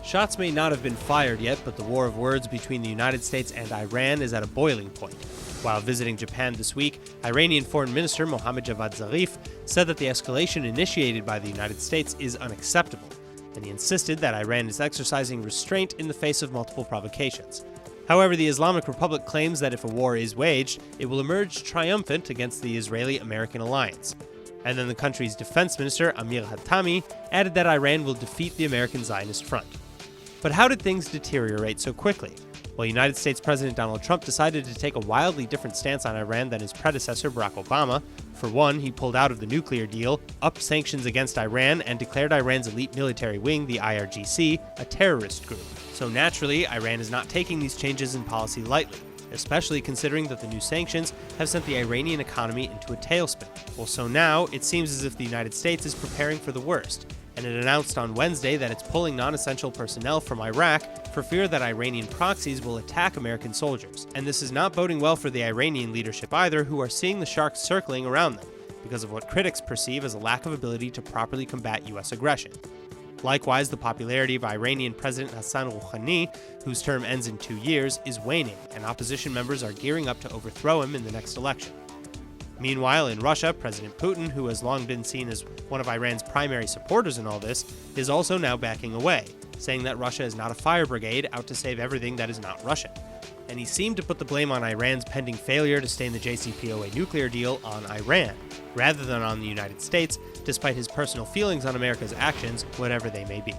Shots may not have been fired yet, but the war of words between the United States and Iran is at a boiling point. While visiting Japan this week, Iranian Foreign Minister Mohammad Javad Zarif said that the escalation initiated by the United States is unacceptable, and he insisted that Iran is exercising restraint in the face of multiple provocations. However, the Islamic Republic claims that if a war is waged, it will emerge triumphant against the Israeli-American alliance. And then the country's defense minister, Amir Hatami, added that Iran will defeat the American Zionist front. But how did things deteriorate so quickly? Well, United States President Donald Trump decided to take a wildly different stance on Iran than his predecessor, Barack Obama. For one, he pulled out of the nuclear deal, upped sanctions against Iran, and declared Iran's elite military wing, the IRGC, a terrorist group. So naturally, Iran is not taking these changes in policy lightly, especially considering that the new sanctions have sent the Iranian economy into a tailspin. Well, so now, it seems as if the United States is preparing for the worst, and it announced on Wednesday that it's pulling non-essential personnel from Iraq for fear that Iranian proxies will attack American soldiers. And this is not boding well for the Iranian leadership either, who are seeing the sharks circling around them because of what critics perceive as a lack of ability to properly combat U.S. aggression. Likewise, the popularity of Iranian President Hassan Rouhani, whose term ends in 2 years, is waning, and opposition members are gearing up to overthrow him in the next election. Meanwhile, in Russia, President Putin, who has long been seen as one of Iran's primary supporters in all this, is also now backing away, saying that Russia is not a fire brigade out to save everything that is not Russian. And he seemed to put the blame on Iran's pending failure to stay in the JCPOA nuclear deal on Iran, rather than on the United States, despite his personal feelings on America's actions, whatever they may be.